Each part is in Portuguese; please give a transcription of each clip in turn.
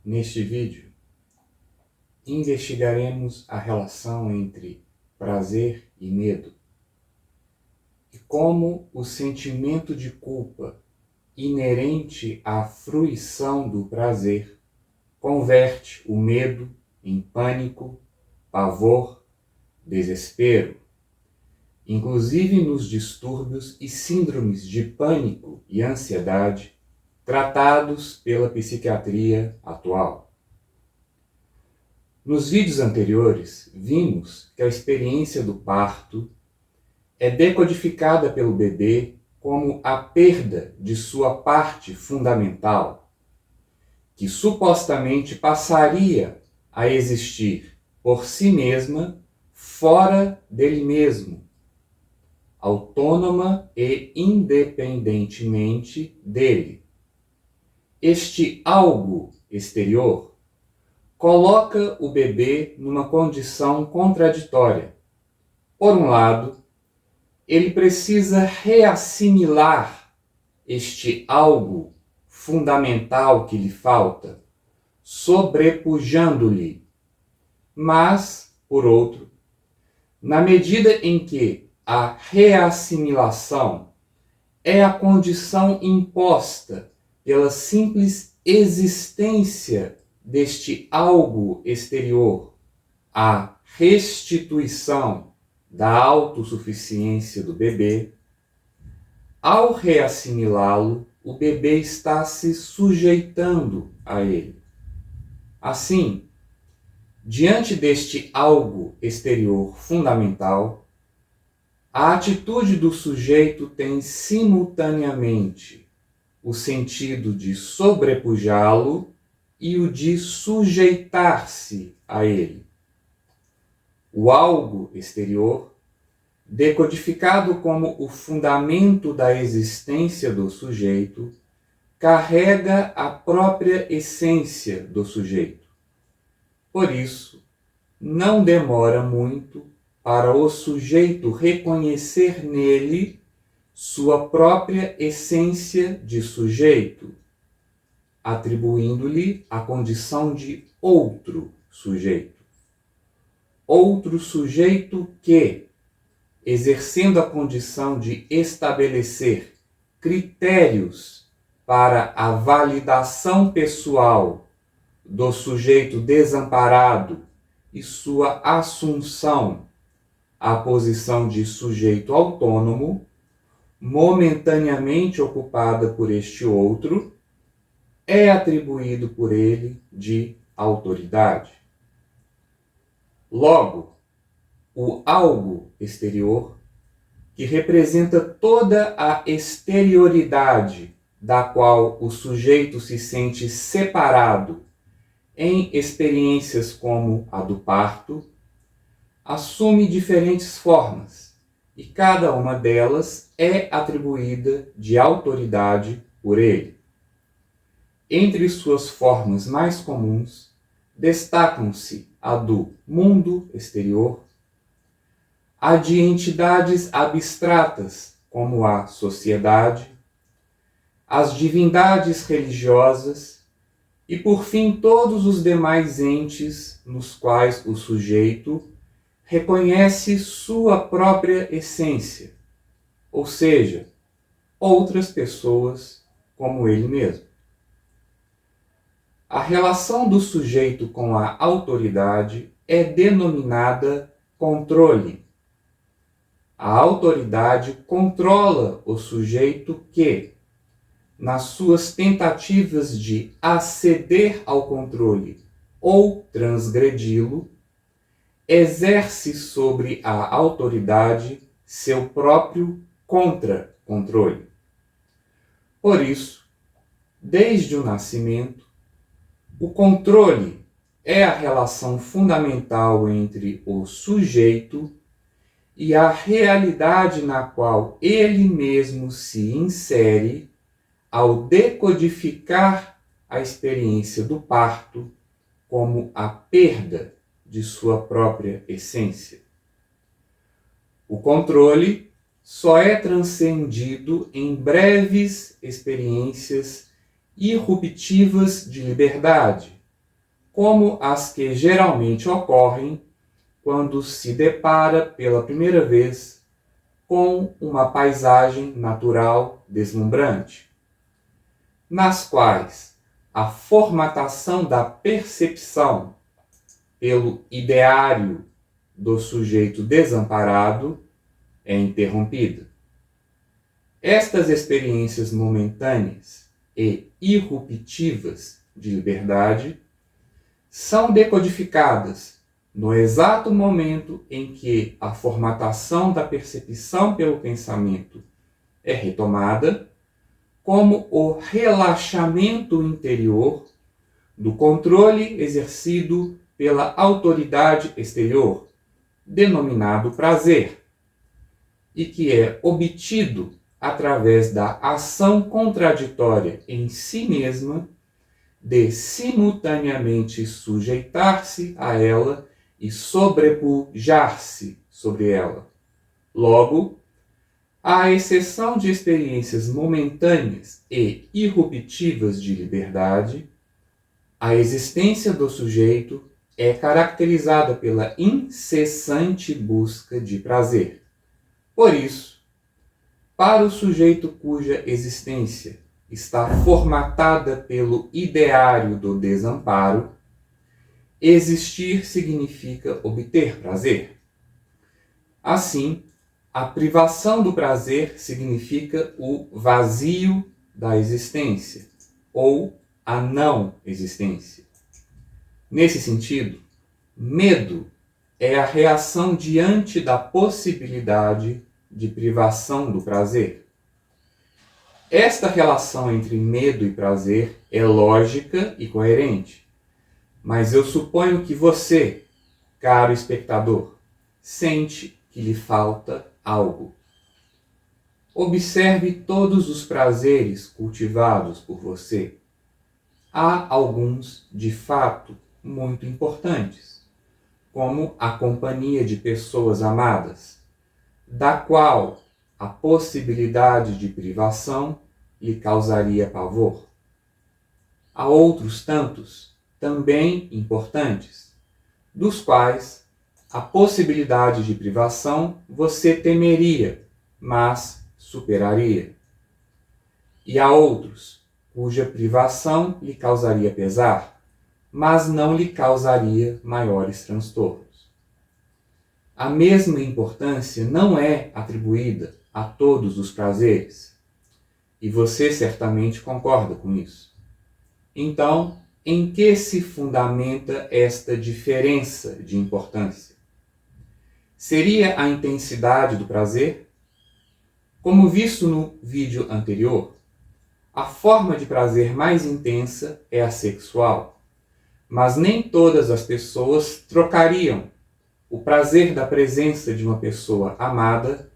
Neste vídeo, investigaremos a relação entre prazer e medo e como o sentimento de culpa inerente à fruição do prazer converte o medo em pânico, pavor, desespero, inclusive nos distúrbios e síndromes de pânico e ansiedade tratados pela psiquiatria atual. Nos vídeos anteriores, vimos que a experiência do parto é decodificada pelo bebê como a perda de sua parte fundamental, que supostamente passaria a existir por si mesma, fora dele mesmo, autônoma e independentemente dele. Este algo exterior coloca o bebê numa condição contraditória. Por um lado, ele precisa reassimilar este algo fundamental que lhe falta, sobrepujando-lhe. Mas, por outro, na medida em que a reassimilação é a condição imposta pela simples existência deste algo exterior, a restituição da autossuficiência do bebê, ao reassimilá-lo, o bebê está se sujeitando a ele. Assim, diante deste algo exterior fundamental, a atitude do sujeito tem simultaneamente o sentido de sobrepujá-lo e o de sujeitar-se a ele. O algo exterior, decodificado como o fundamento da existência do sujeito, carrega a própria essência do sujeito. Por isso, não demora muito para o sujeito reconhecer nele sua própria essência de sujeito, atribuindo-lhe a condição de outro sujeito. Outro sujeito que, exercendo a condição de estabelecer critérios para a validação pessoal do sujeito desamparado e sua assunção à posição de sujeito autônomo, momentaneamente ocupada por este outro, é atribuído por ele de autoridade. Logo, o algo exterior, que representa toda a exterioridade da qual o sujeito se sente separado em experiências como a do parto, assume diferentes formas, e cada uma delas é atribuída de autoridade por ele. Entre suas formas mais comuns, destacam-se a do mundo exterior, a de entidades abstratas, como a sociedade, as divindades religiosas e, por fim, todos os demais entes nos quais o sujeito reconhece sua própria essência, ou seja, outras pessoas como ele mesmo. A relação do sujeito com a autoridade é denominada controle. A autoridade controla o sujeito que, nas suas tentativas de aceder ao controle ou transgredi-lo, exerce sobre a autoridade seu próprio contra-controle. Por isso, desde o nascimento, o controle é a relação fundamental entre o sujeito e a realidade na qual ele mesmo se insere ao decodificar a experiência do parto como a perda de sua própria essência. O controle só é transcendido em breves experiências irruptivas de liberdade, como as que geralmente ocorrem quando se depara pela primeira vez com uma paisagem natural deslumbrante, nas quais a formatação da percepção pelo ideário do sujeito desamparado é interrompida. Estas experiências momentâneas e irruptivas de liberdade são decodificadas no exato momento em que a formatação da percepção pelo pensamento é retomada, como o relaxamento interior do controle exercido pela autoridade exterior, denominado prazer, e que é obtido através da ação contraditória em si mesma de simultaneamente sujeitar-se a ela e sobrepujar-se sobre ela. Logo, à exceção de experiências momentâneas e irruptivas de liberdade, a existência do sujeito é caracterizada pela incessante busca de prazer. Por isso, para o sujeito cuja existência está formatada pelo ideário do desamparo, existir significa obter prazer. Assim, a privação do prazer significa o vazio da existência, ou a não existência. Nesse sentido, medo é a reação diante da possibilidade de privação do prazer. Esta relação entre medo e prazer é lógica e coerente, mas eu suponho que você, caro espectador, sente que lhe falta algo. Observe todos os prazeres cultivados por você. Há alguns, de fato, muito importantes, como a companhia de pessoas amadas, da qual a possibilidade de privação lhe causaria pavor. Há outros tantos, também importantes, dos quais a possibilidade de privação você temeria, mas superaria. E há outros, cuja privação lhe causaria pesar, mas não lhe causaria maiores transtornos. A mesma importância não é atribuída a todos os prazeres, e você certamente concorda com isso. Então, em que se fundamenta esta diferença de importância? Seria a intensidade do prazer? Como visto no vídeo anterior, a forma de prazer mais intensa é a sexual, mas nem todas as pessoas trocariam o prazer da presença de uma pessoa amada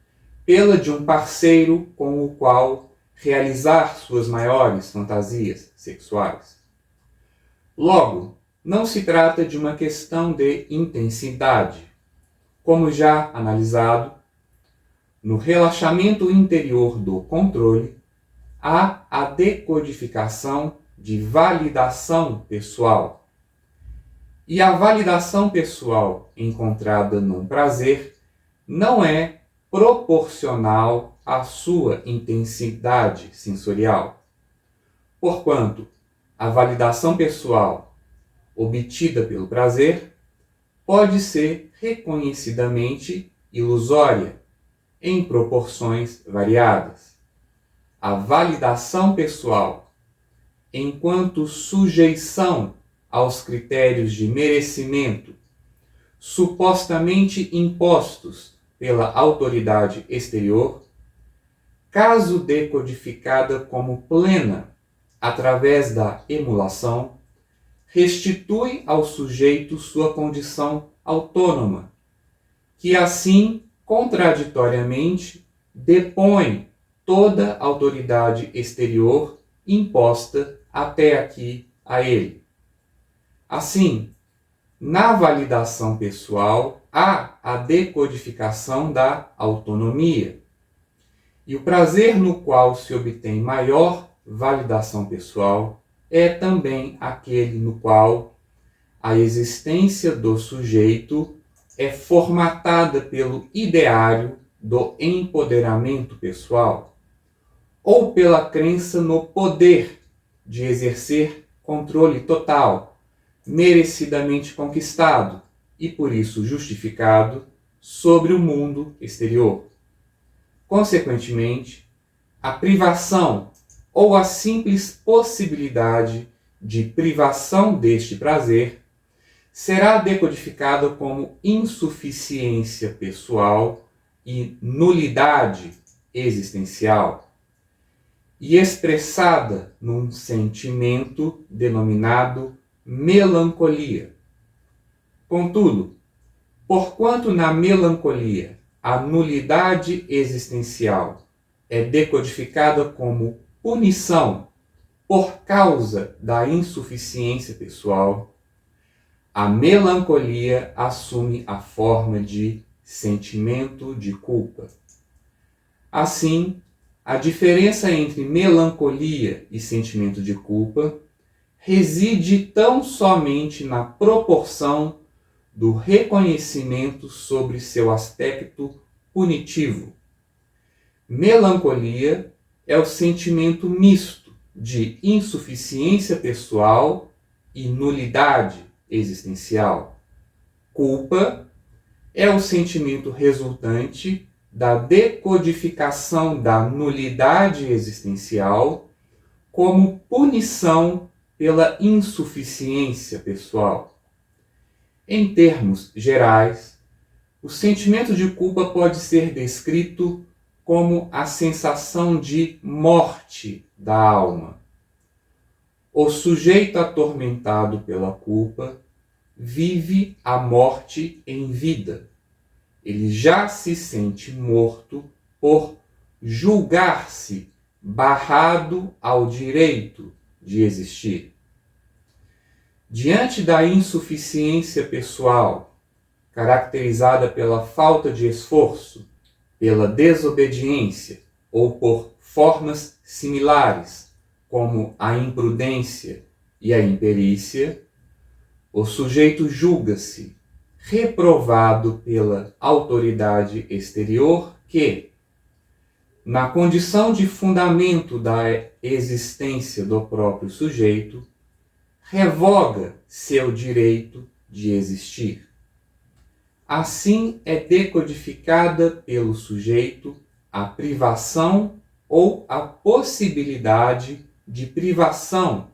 pela de um parceiro com o qual realizar suas maiores fantasias sexuais. Logo, não se trata de uma questão de intensidade. Como já analisado, no relaxamento interior do controle, há a decodificação de validação pessoal. E a validação pessoal encontrada num prazer não é proporcional à sua intensidade sensorial. Porquanto, a validação pessoal obtida pelo prazer pode ser reconhecidamente ilusória, em proporções variadas. A validação pessoal, enquanto sujeição aos critérios de merecimento supostamente impostos pela autoridade exterior, caso decodificada como plena através da emulação, restitui ao sujeito sua condição autônoma, que assim, contraditoriamente, depõe toda autoridade exterior imposta até aqui a ele. Assim, na validação pessoal, há a decodificação da autonomia. E o prazer no qual se obtém maior validação pessoal é também aquele no qual a existência do sujeito é formatada pelo ideário do empoderamento pessoal ou pela crença no poder de exercer controle total, merecidamente conquistado e por isso justificado sobre o mundo exterior. Consequentemente, a privação ou a simples possibilidade de privação deste prazer será decodificada como insuficiência pessoal e nulidade existencial, e expressada num sentimento denominado melancolia. Contudo, porquanto na melancolia a nulidade existencial é decodificada como punição por causa da insuficiência pessoal, a melancolia assume a forma de sentimento de culpa. Assim, a diferença entre melancolia e sentimento de culpa reside tão somente na proporção do reconhecimento sobre seu aspecto punitivo. Melancolia é o sentimento misto de insuficiência pessoal e nulidade existencial. Culpa é o sentimento resultante da decodificação da nulidade existencial como punição pela insuficiência pessoal. Em termos gerais, o sentimento de culpa pode ser descrito como a sensação de morte da alma. O sujeito atormentado pela culpa vive a morte em vida. Ele já se sente morto por julgar-se barrado ao direito de existir. Diante da insuficiência pessoal, caracterizada pela falta de esforço, pela desobediência ou por formas similares, como a imprudência e a imperícia, o sujeito julga-se reprovado pela autoridade exterior que, na condição de fundamento da existência do próprio sujeito, revoga seu direito de existir. Assim é decodificada pelo sujeito a privação ou a possibilidade de privação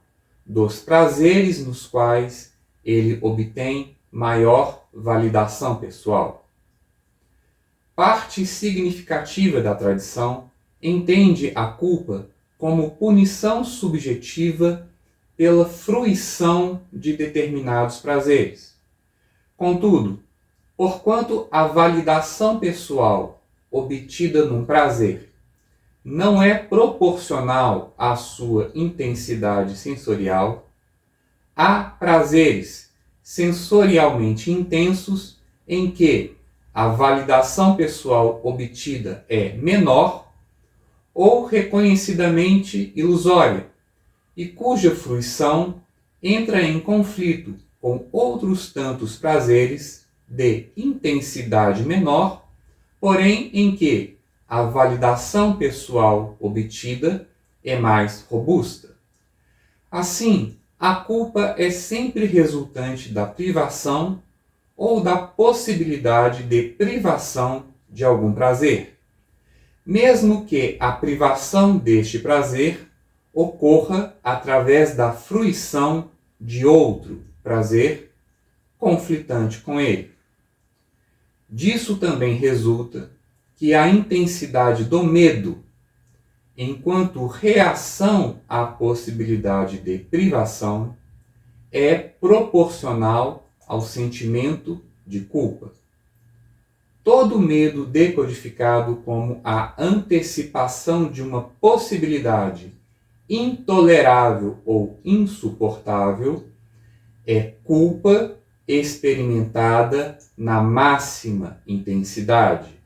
dos prazeres nos quais ele obtém maior validação pessoal. Parte significativa da tradição entende a culpa como punição subjetiva pela fruição de determinados prazeres. Contudo, porquanto a validação pessoal obtida num prazer não é proporcional à sua intensidade sensorial, há prazeres sensorialmente intensos em que a validação pessoal obtida é menor ou reconhecidamente ilusória e cuja fruição entra em conflito com outros tantos prazeres de intensidade menor, porém em que a validação pessoal obtida é mais robusta. Assim, a culpa é sempre resultante da privação ou da possibilidade de privação de algum prazer, mesmo que a privação deste prazer ocorra através da fruição de outro prazer conflitante com ele. Disso também resulta que a intensidade do medo, enquanto reação à possibilidade de privação, é proporcional ao sentimento de culpa. Todo medo decodificado como a antecipação de uma possibilidade intolerável ou insuportável é culpa experimentada na máxima intensidade.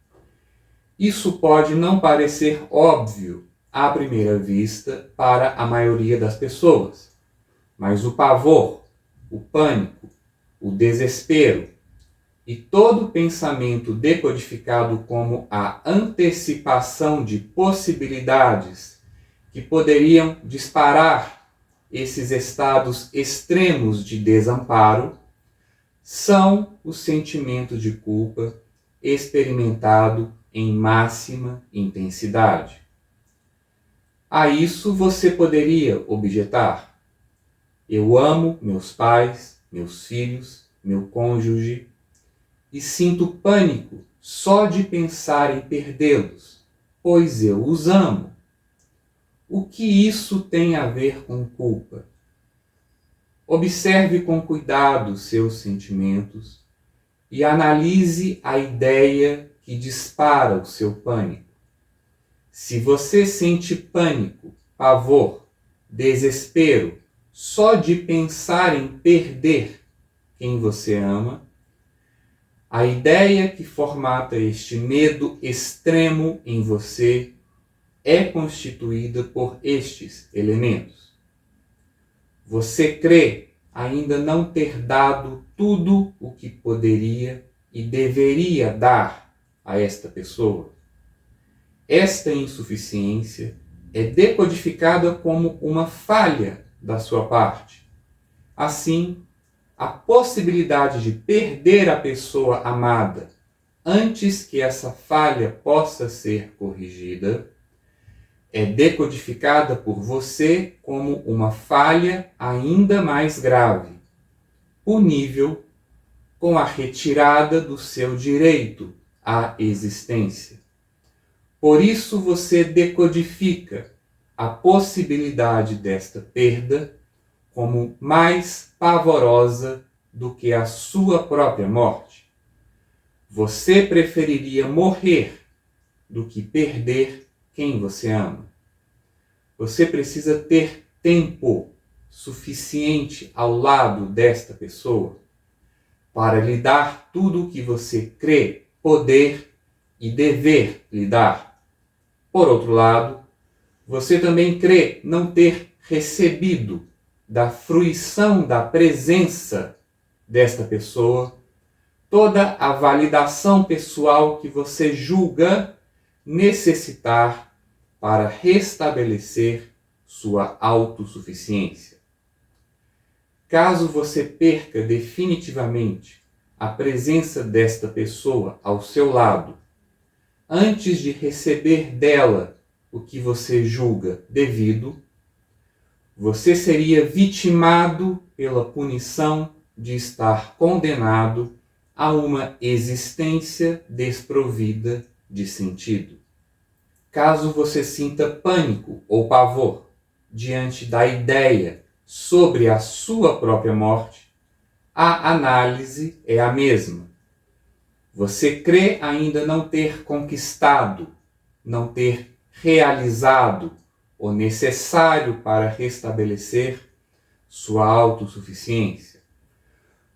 Isso pode não parecer óbvio à primeira vista para a maioria das pessoas, mas o pavor, o pânico o desespero e todo pensamento decodificado como a antecipação de possibilidades que poderiam disparar esses estados extremos de desamparo são o sentimento de culpa experimentado em máxima intensidade. A isso você poderia objetar: eu amo meus pais, meus filhos, meu cônjuge e sinto pânico só de pensar em perdê-los, pois eu os amo. O que isso tem a ver com culpa? Observe com cuidado seus sentimentos e analise a ideia que dispara o seu pânico. Se você sente pânico, pavor, desespero só de pensar em perder quem você ama, a ideia que formata este medo extremo em você é constituída por estes elementos. Você crê ainda não ter dado tudo o que poderia e deveria dar a esta pessoa. Esta insuficiência é decodificada como uma falha da sua parte. Assim, a possibilidade de perder a pessoa amada antes que essa falha possa ser corrigida é decodificada por você como uma falha ainda mais grave, punível com a retirada do seu direito à existência. Por isso você decodifica a possibilidade desta perda como mais pavorosa do que a sua própria morte. Você preferiria morrer do que perder quem você ama. Você precisa ter tempo suficiente ao lado desta pessoa para lhe dar tudo o que você crê poder e dever lhe dar. Por outro lado, você também crê não ter recebido da fruição da presença desta pessoa toda a validação pessoal que você julga necessitar para restabelecer sua autossuficiência. Caso você perca definitivamente a presença desta pessoa ao seu lado, antes de receber dela o que você julga devido, você seria vitimado pela punição de estar condenado a uma existência desprovida de sentido. Caso você sinta pânico ou pavor diante da ideia sobre a sua própria morte, a análise é a mesma. Você crê ainda não ter conquistado, não ter realizado o necessário para restabelecer sua autossuficiência.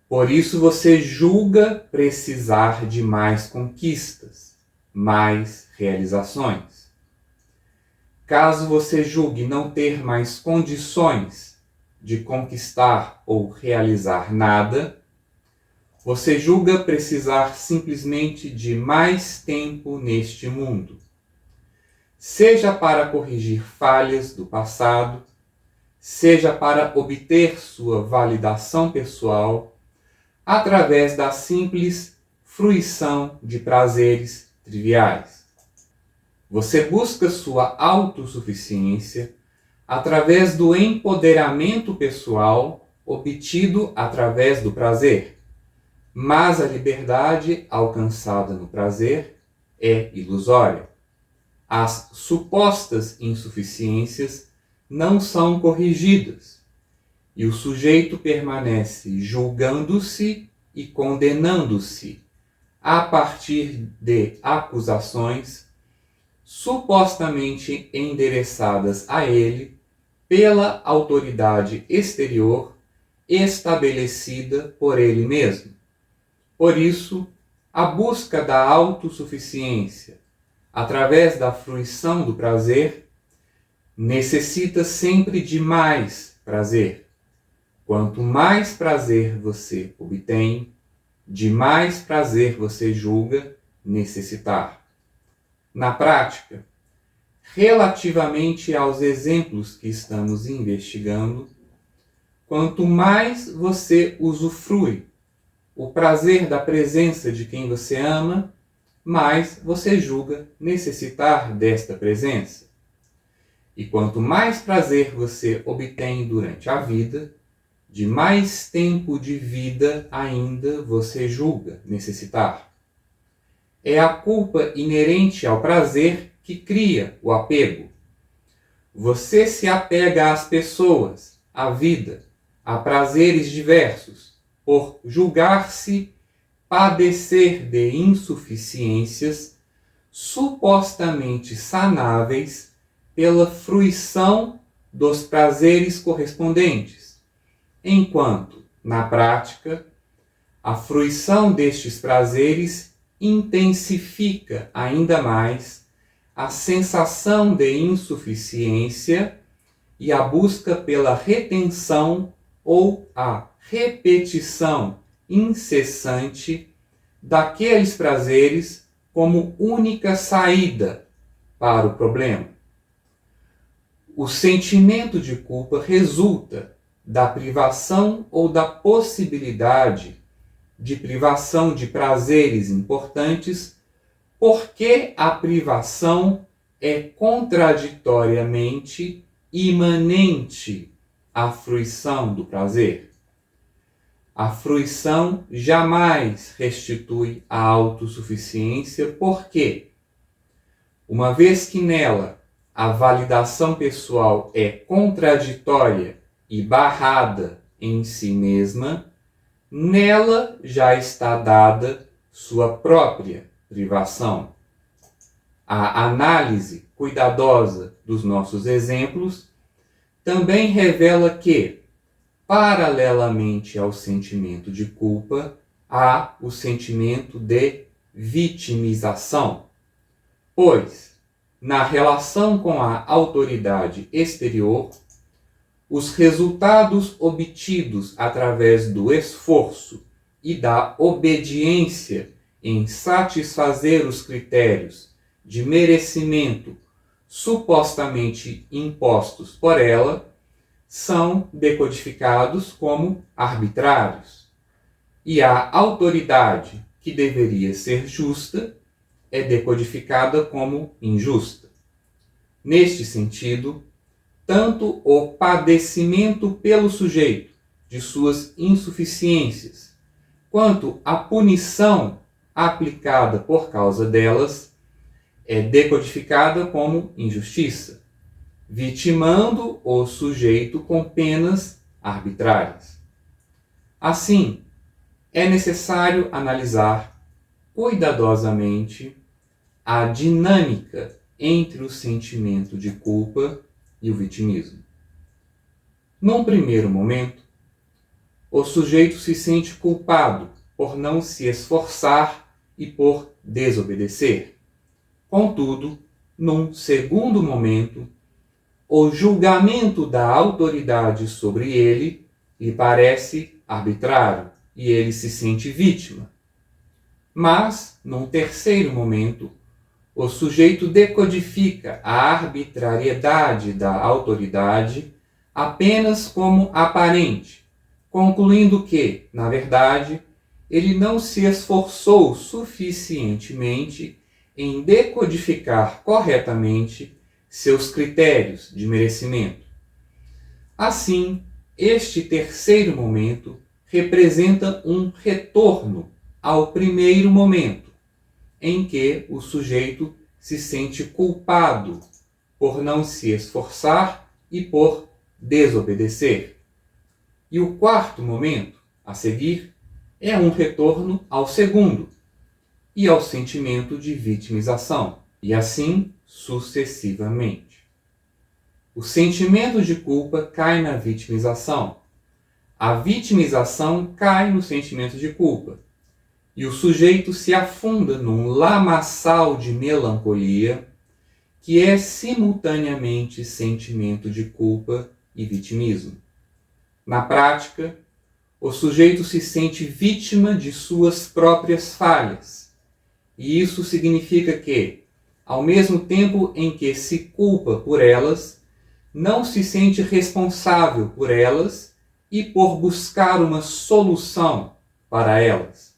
Por isso você julga precisar de mais conquistas, mais realizações. Caso você julgue não ter mais condições de conquistar ou realizar nada, você julga precisar simplesmente de mais tempo neste mundo. Seja para corrigir falhas do passado, seja para obter sua validação pessoal, através da simples fruição de prazeres triviais. Você busca sua autossuficiência através do empoderamento pessoal obtido através do prazer, mas a liberdade alcançada no prazer é ilusória. As supostas insuficiências não são corrigidas e o sujeito permanece julgando-se e condenando-se a partir de acusações supostamente endereçadas a ele pela autoridade exterior estabelecida por ele mesmo. Por isso, a busca da autossuficiência através da fruição do prazer necessita sempre de mais prazer. Quanto mais prazer você obtém, de mais prazer você julga necessitar. Na prática, relativamente aos exemplos que estamos investigando, quanto mais você usufrui o prazer da presença de quem você ama, mais você julga necessitar desta presença. E quanto mais prazer você obtém durante a vida, de mais tempo de vida ainda você julga necessitar. É a culpa inerente ao prazer que cria o apego. Você se apega às pessoas, à vida, a prazeres diversos, por julgar-se padecer de insuficiências supostamente sanáveis pela fruição dos prazeres correspondentes, enquanto, na prática, a fruição destes prazeres intensifica ainda mais a sensação de insuficiência e a busca pela retenção ou a repetição incessante daqueles prazeres como única saída para o problema. O sentimento de culpa resulta da privação ou da possibilidade de privação de prazeres importantes, porque a privação é contraditoriamente imanente à fruição do prazer. A fruição jamais restitui a autossuficiência, porque, uma vez que nela a validação pessoal é contraditória e barrada em si mesma, nela já está dada sua própria privação. A análise cuidadosa dos nossos exemplos também revela que, paralelamente ao sentimento de culpa, há o sentimento de vitimização. Pois, na relação com a autoridade exterior, os resultados obtidos através do esforço e da obediência em satisfazer os critérios de merecimento supostamente impostos por ela são decodificados como arbitrários. E a autoridade, que deveria ser justa, é decodificada como injusta. Neste sentido, tanto o padecimento pelo sujeito de suas insuficiências, quanto a punição aplicada por causa delas, é decodificada como injustiça, vitimando o sujeito com penas arbitrárias. Assim, é necessário analisar cuidadosamente a dinâmica entre o sentimento de culpa e o vitimismo. Num primeiro momento, o sujeito se sente culpado por não se esforçar e por desobedecer. Contudo, num segundo momento, o julgamento da autoridade sobre ele lhe parece arbitrário e ele se sente vítima. Mas, num terceiro momento, o sujeito decodifica a arbitrariedade da autoridade apenas como aparente, concluindo que, na verdade, ele não se esforçou suficientemente em decodificar corretamente seus critérios de merecimento. Assim, este terceiro momento representa um retorno ao primeiro momento, em que o sujeito se sente culpado por não se esforçar e por desobedecer. E o quarto momento, a seguir, é um retorno ao segundo e ao sentimento de vitimização, e assim sucessivamente. O sentimento de culpa cai na vitimização. A vitimização cai no sentimento de culpa. E o sujeito se afunda num lamaçal de melancolia que é simultaneamente sentimento de culpa e vitimismo. Na prática, o sujeito se sente vítima de suas próprias falhas. E isso significa que, ao mesmo tempo em que se culpa por elas, não se sente responsável por elas e por buscar uma solução para elas.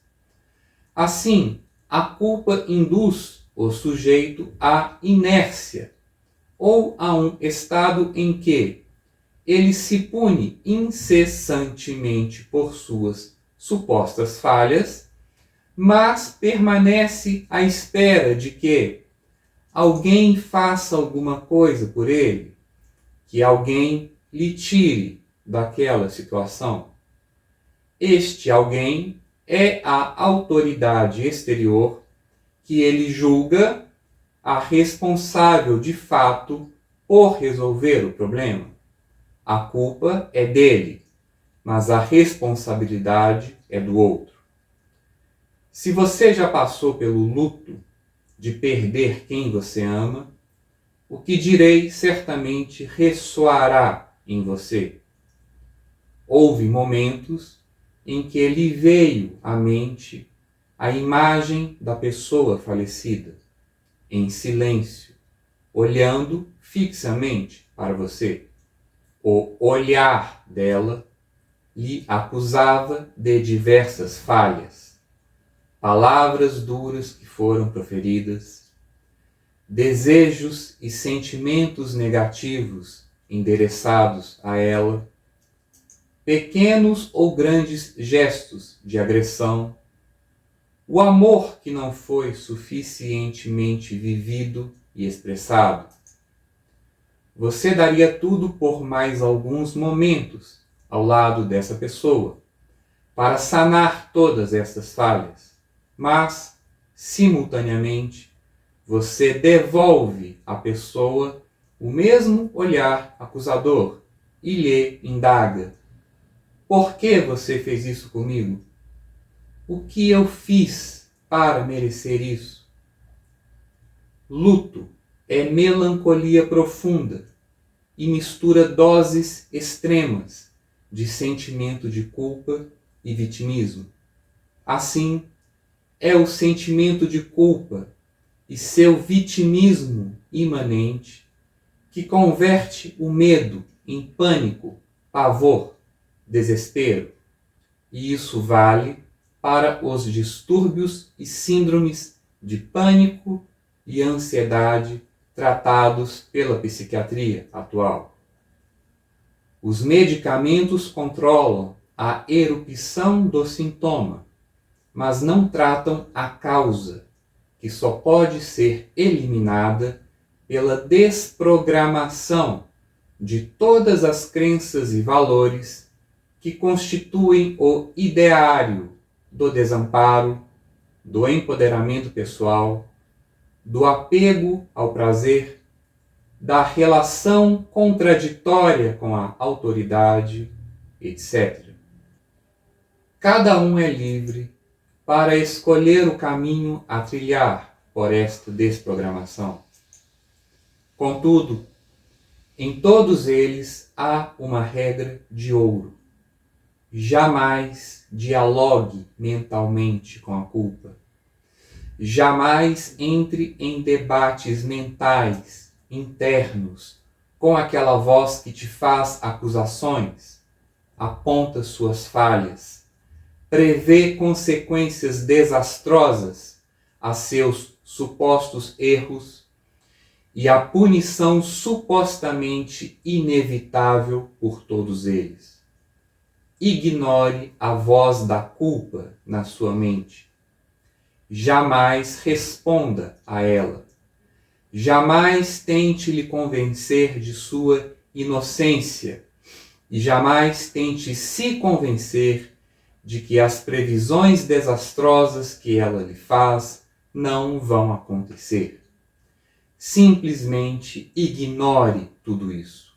Assim, a culpa induz o sujeito à inércia, ou a um estado em que ele se pune incessantemente por suas supostas falhas, mas permanece à espera de que alguém faça alguma coisa por ele, que alguém lhe tire daquela situação. Este alguém é a autoridade exterior que ele julga a responsável de fato por resolver o problema. A culpa é dele, mas a responsabilidade é do outro. Se você já passou pelo luto de perder quem você ama, o que direi certamente ressoará em você. Houve momentos em que lhe veio à mente a imagem da pessoa falecida, em silêncio, olhando fixamente para você. O olhar dela lhe acusava de diversas falhas, palavras duras que foram proferidas, desejos e sentimentos negativos endereçados a ela, pequenos ou grandes gestos de agressão, o amor que não foi suficientemente vivido e expressado. Você daria tudo por mais alguns momentos ao lado dessa pessoa, para sanar todas essas falhas, mas, simultaneamente, você devolve à pessoa o mesmo olhar acusador e lhe indaga: por que você fez isso comigo? O que eu fiz para merecer isso? Luto é melancolia profunda e mistura doses extremas de sentimento de culpa e vitimismo. Assim, é o sentimento de culpa e seu vitimismo imanente que converte o medo em pânico, pavor, desespero. E isso vale para os distúrbios e síndromes de pânico e ansiedade tratados pela psiquiatria atual. Os medicamentos controlam a erupção do sintoma, mas não tratam a causa, que só pode ser eliminada pela desprogramação de todas as crenças e valores que constituem o ideário do desamparo, do empoderamento pessoal, do apego ao prazer, da relação contraditória com a autoridade, etc. Cada um é livre para escolher o caminho a trilhar por esta desprogramação. Contudo, em todos eles há uma regra de ouro. Jamais dialogue mentalmente com a culpa. Jamais entre em debates mentais, internos, com aquela voz que te faz acusações, aponta suas falhas, prevê consequências desastrosas a seus supostos erros e a punição supostamente inevitável por todos eles. Ignore a voz da culpa na sua mente. Jamais responda a ela. Jamais tente lhe convencer de sua inocência e jamais tente se convencer de que as previsões desastrosas que ela lhe faz não vão acontecer. Simplesmente ignore tudo isso.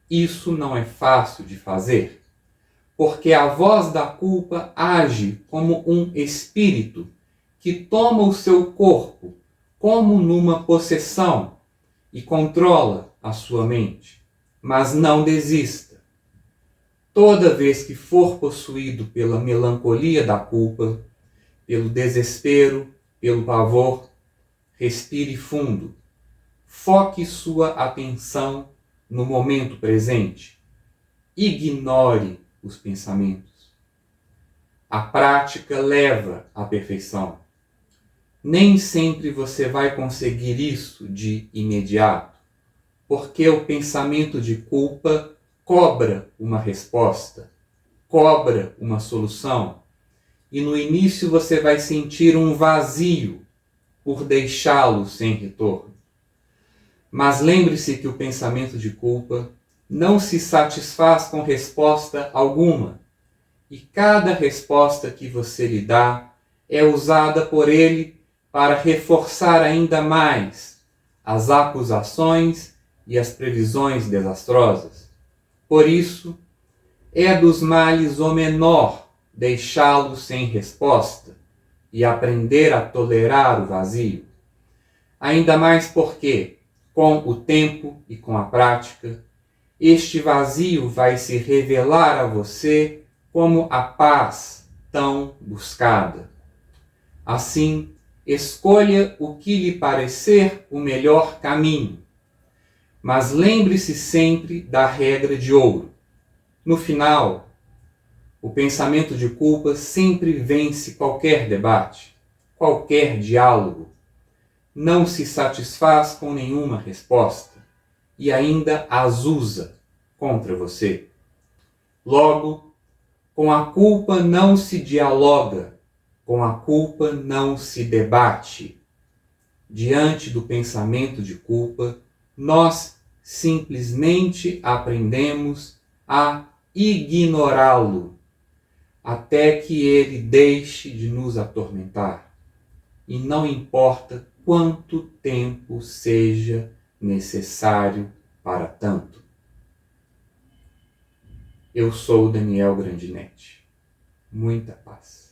Isso não é fácil de fazer, porque a voz da culpa age como um espírito que toma o seu corpo como numa possessão e controla a sua mente. Mas não desista. toda vez que for possuído pela melancolia da culpa, pelo desespero, pelo pavor, respire fundo. Foque sua atenção no momento presente. Ignore os pensamentos. A prática leva à perfeição. Nem sempre você vai conseguir isso de imediato, porque o pensamento de culpa cobra uma resposta, cobra uma solução, e no início você vai sentir um vazio por deixá-lo sem retorno. Mas lembre-se que o pensamento de culpa não se satisfaz com resposta alguma, e cada resposta que você lhe dá é usada por ele para reforçar ainda mais as acusações e as previsões desastrosas. Por isso, é dos males o menor deixá-lo sem resposta e aprender a tolerar o vazio. Ainda mais porque, com o tempo e com a prática, este vazio vai se revelar a você como a paz tão buscada. Assim, escolha o que lhe parecer o melhor caminho, mas lembre-se sempre da regra de ouro. No final, o pensamento de culpa sempre vence qualquer debate, qualquer diálogo. Não se satisfaz com nenhuma resposta e ainda as usa contra você. Logo, com a culpa não se dialoga, com a culpa não se debate. Diante do pensamento de culpa, nós simplesmente aprendemos a ignorá-lo, até que ele deixe de nos atormentar. E não importa quanto tempo seja necessário para tanto. Eu sou Daniel Grandinetti. Muita paz.